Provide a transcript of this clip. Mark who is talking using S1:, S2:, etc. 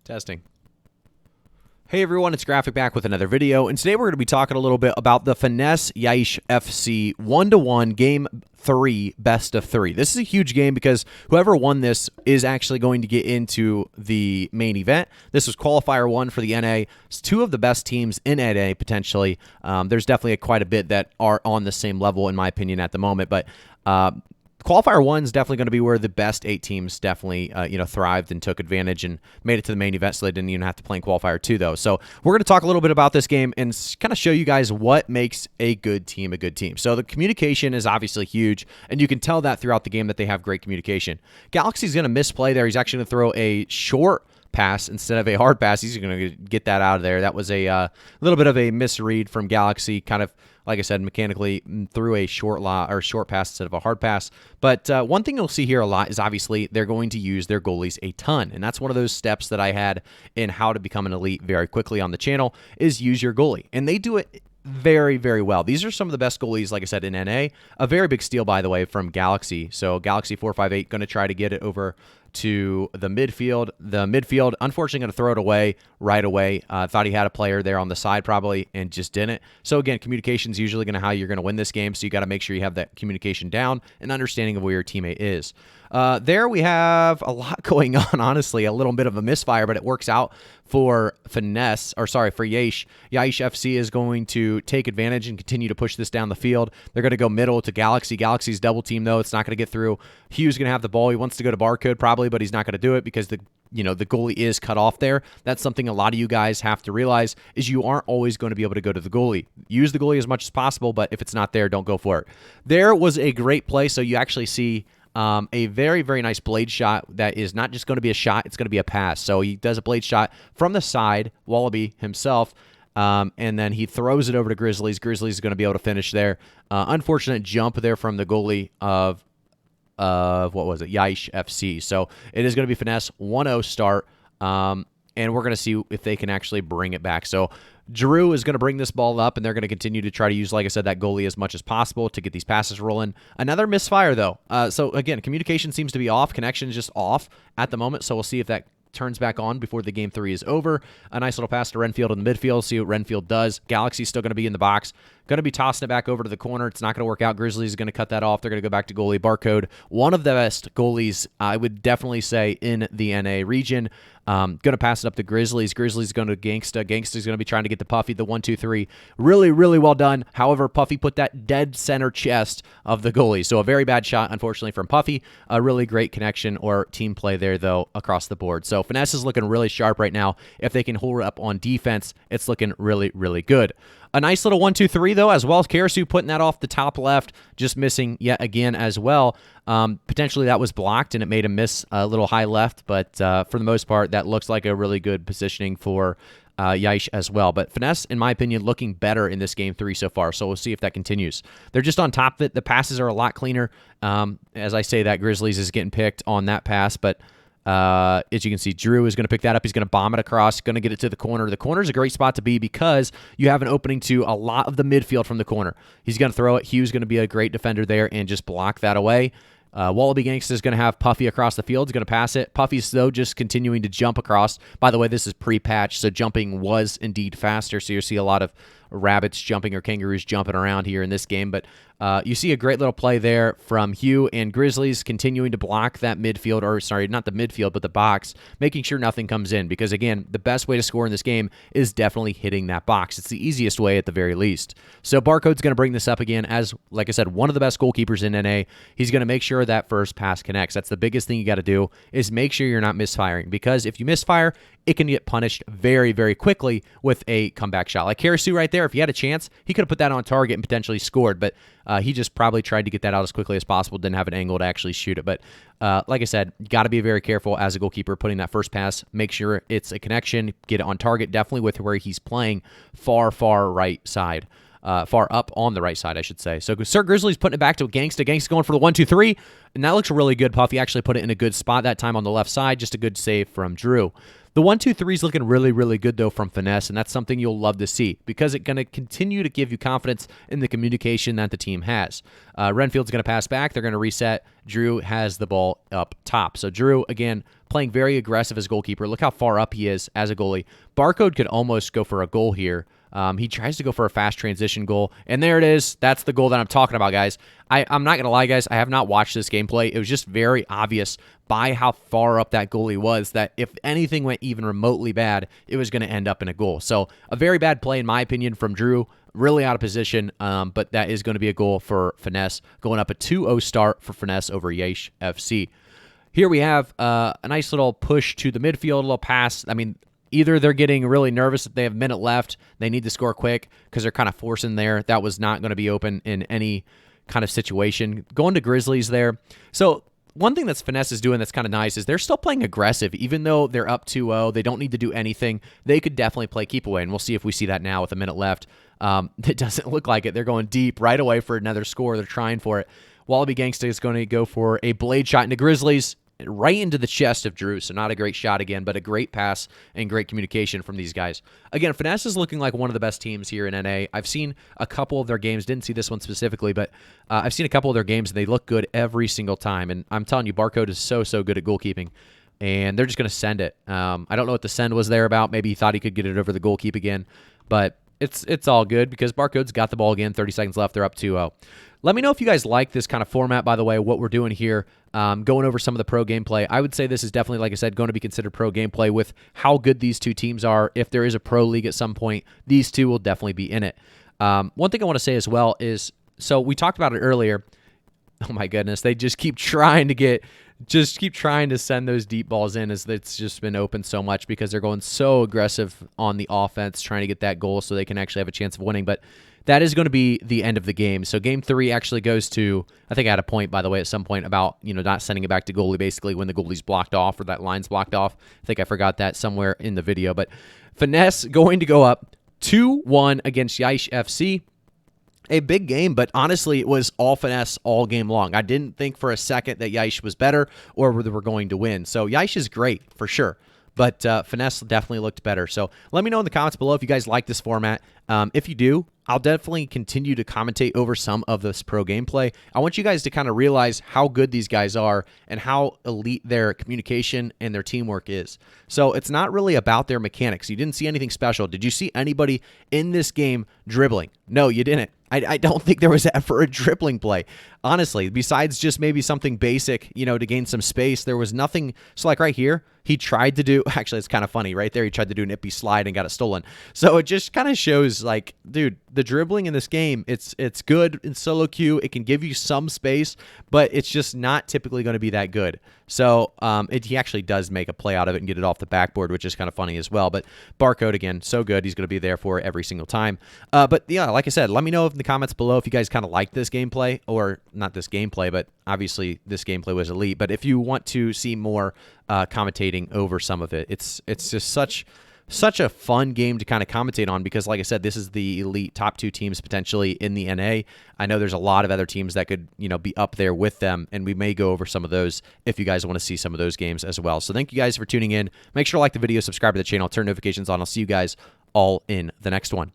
S1: Testing. Hey everyone, it's Graphic back with another video, and today we're going to be talking a little bit about the Finesse Yaish FC 1-1 Game 3 Best of 3. This is a huge game because whoever won this is actually going to get into the main event. This was Qualifier 1 for the NA. It's two of the best teams in NA, potentially. There's definitely quite a bit that are on the same level, in my opinion, at the moment, but Qualifier 1 is definitely going to be where the best 8 teams definitely, thrived and took advantage and made it to the main event, so they didn't even have to play in Qualifier 2, though. So we're going to talk a little bit about this game and kind of show you guys what makes a good team a good team. So the communication is obviously huge, and you can tell that throughout the game that they have great communication. Galaxy's going to misplay there. He's actually going to throw a short pass instead of a hard pass. He's going to get that out of there. That was a little bit of a misread from Galaxy, kind of, like I said, mechanically threw a short pass instead of a hard pass. But one thing you'll see here a lot is obviously they're going to use their goalies a ton. And that's one of those steps that I had in how to become an elite very quickly on the channel is use your goalie. And they do it very, very well. These are some of the best goalies, like I said, in NA. A very big steal, by the way, from Galaxy. So Galaxy 458 going to try to get it over to the midfield. The midfield, unfortunately, going to throw it away right away. Thought he had a player there on the side probably and just didn't. So again, communication is usually going to how you're going to win this game. So you got to make sure you have that communication down and understanding of where your teammate is. There we have a lot going on, honestly, a little bit of a misfire, but it works out for for Yaish. Yaish FC is going to take advantage and continue to push this down the field. They're going to go middle to Galaxy. Galaxy's double team, though. It's not going to get through. Hugh's going to have the ball. He wants to go to Barcode probably, but he's not going to do it because the goalie is cut off there. That's something a lot of you guys have to realize is you aren't always going to be able to go to the goalie. Use the goalie as much as possible, but if it's not there, don't go for it. There was a great play, so you actually see a very, very nice blade shot that is not just going to be a shot, it's going to be a pass. So he does a blade shot from the side, Wallaby himself, and then he throws it over to Grizzlies. Grizzlies is going to be able to finish there. Unfortunate jump there from the goalie of what was it? Yaish FC. So it is going to be Finesse 1-0 start, and we're going to see if they can actually bring it back. So Drew is going to bring this ball up, and they're going to continue to try to use, like I said, that goalie as much as possible to get these passes rolling. Another misfire, though. So, again, communication seems to be off. Connection is just off at the moment, so we'll see if that turns back on before the game 3 is over. A nice little pass to Renfield in the midfield. See what Renfield does. Galaxy's still going to be in the box. Going to be tossing it back over to the corner. It's not going to work out. Grizzlies is going to cut that off. They're going to go back to goalie Barcode. One of the best goalies, I would definitely say, in the NA region. Going to pass it up to Grizzlies. Grizzlies going to Gangsta. Gangsta's going to be trying to get the Puffy, the 1-2-3. Really, really well done. However, Puffy put that dead center chest of the goalie. So a very bad shot, unfortunately, from Puffy. A really great connection or team play there, though, across the board. So Finesse is looking really sharp right now. If they can hold up on defense, it's looking really, really good. A nice little 1-2-3, though, as well. Karasu putting that off the top left, just missing yet again as well. Potentially that was blocked, and it made him miss a little high left, but for the most part, that looks like a really good positioning for Yaish as well. But Finesse, in my opinion, looking better in this game 3 so far, so we'll see if that continues. They're just on top of it. The passes are a lot cleaner. As I say that, Grizzlies is getting picked on that pass, but as you can see, Drew is going to pick that up. He's going to bomb it across, going to get it to the corner. The corner is a great spot to be because you have an opening to a lot of the midfield from the corner. He's going to throw it. Hugh's going to be a great defender there and just block that away. Wallaby Gangsta is going to have Puffy across the field. He's going to pass it. Puffy's, though, just continuing to jump across. By the way, this is pre-patch, so jumping was indeed faster, so you'll see a lot of rabbits jumping or kangaroos jumping around here in this game. But you see a great little play there from Hugh, and Grizzlies continuing to block that midfield, or sorry, not the midfield, but the box, making sure nothing comes in. Because, again, the best way to score in this game is definitely hitting that box. It's the easiest way at the very least. So Barcode's going to bring this up again as, like I said, one of the best goalkeepers in NA. He's going to make sure that first pass connects. That's the biggest thing you got to do is make sure you're not misfiring. Because if you misfire, it can get punished very, very quickly with a comeback shot. Like Karasu right there, if he had a chance, he could have put that on target and potentially scored, but he just probably tried to get that out as quickly as possible, didn't have an angle to actually shoot it. But like I said, you got to be very careful as a goalkeeper putting that first pass. Make sure it's a connection, get it on target, definitely with where he's playing far, far right side. Far up on the right side, I should say. So Sir Grizzly's putting it back to Gangsta. Gangsta going for the 1-2-3, and that looks really good. Puffy actually put it in a good spot that time on the left side. Just a good save from Drew. The 1-2-3 is looking really, really good, though, from Finesse, and that's something you'll love to see because it's going to continue to give you confidence in the communication that the team has. Renfield's going to pass back. They're going to reset. Drew has the ball up top. So Drew, again, playing very aggressive as goalkeeper. Look how far up he is as a goalie. Barcode could almost go for a goal here. He tries to go for a fast transition goal, and there it is. That's the goal that I'm talking about, guys. I'm not going to lie, guys. I have not watched this gameplay. It was just very obvious by how far up that goalie was that if anything went even remotely bad, it was going to end up in a goal. So a very bad play, in my opinion, from Drew. Really out of position, but that is going to be a goal for Finesse, going up a 2-0 start for Finesse over Yaish FC. Here we have a nice little push to the midfield, a little pass. I mean, either they're getting really nervous that they have a minute left, they need to score quick because they're kind of forcing there. That was not going to be open in any kind of situation. Going to Grizzlies there. So one thing that's Finesse is doing that's kind of nice is they're still playing aggressive. Even though they're up 2-0, they don't need to do anything. They could definitely play keep away, and we'll see if we see that now with a minute left. It doesn't look like it. They're going deep right away for another score. They're trying for it. Wallaby Gangsta is going to go for a blade shot into Grizzlies, right into the chest of Drew. So not a great shot again, but a great pass and great communication from these guys. Again, Finesse is looking like one of the best teams here in NA. I've seen a couple of their games. Didn't see this one specifically, but I've seen a couple of their games, and they look good every single time. And I'm telling you, Barcode is so good at goalkeeping. And they're just going to send it. I don't know what the send was there about. Maybe he thought he could get it over the goalkeep again. But it's all good because Barcode's got the ball again. 30 seconds left. They're up 2-0. Let me know if you guys like this kind of format, by the way, what we're doing here, going over some of the pro gameplay. I would say this is definitely, like I said, going to be considered pro gameplay with how good these two teams are. If there is a pro league at some point, these two will definitely be in it. One thing I want to say as well is, so we talked about it earlier. Oh my goodness, they just keep trying to send those deep balls in, as it's just been open so much because they're going so aggressive on the offense, trying to get that goal so they can actually have a chance of winning. But that is going to be the end of the game. So game 3 actually goes to, I think I had a point, by the way, at some point about, not sending it back to goalie basically when the goalie's blocked off or that line's blocked off. I think I forgot that somewhere in the video. But Finesse going to go up 2-1 against Yaish FC. A big game, but honestly, it was all Finesse all game long. I didn't think for a second that Yaish was better or they were going to win. So Yaish is great for sure, but Finesse definitely looked better. So let me know in the comments below if you guys like this format. If you do, I'll definitely continue to commentate over some of this pro gameplay. I want you guys to kind of realize how good these guys are and how elite their communication and their teamwork is. So it's not really about their mechanics. You didn't see anything special. Did you see anybody in this game dribbling? No, you didn't. I don't think there was ever a dribbling play, honestly, besides just maybe something basic, to gain some space. There was nothing. So like right here, he tried to do, actually, it's kind of funny right there. He tried to do an ippy slide and got it stolen. So it just kind of shows like, dude, the dribbling in this game, it's good in solo queue. It can give you some space, but it's just not typically going to be that good. So he actually does make a play out of it and get it off the backboard, which is kind of funny as well. But Barcode, again, so good. He's going to be there for every single time. But yeah, like I said, let me know in the comments below if you guys kind of like this gameplay, or not this gameplay, but obviously this gameplay was elite. But if you want to see more commentating over some of it, it's just such a fun game to kind of commentate on because, like I said, this is the elite top 2 teams potentially in the NA. I know there's a lot of other teams that could, be up there with them, and we may go over some of those if you guys want to see some of those games as well. So thank you guys for tuning in. Make sure to like the video, subscribe to the channel, turn notifications on. I'll see you guys all in the next one.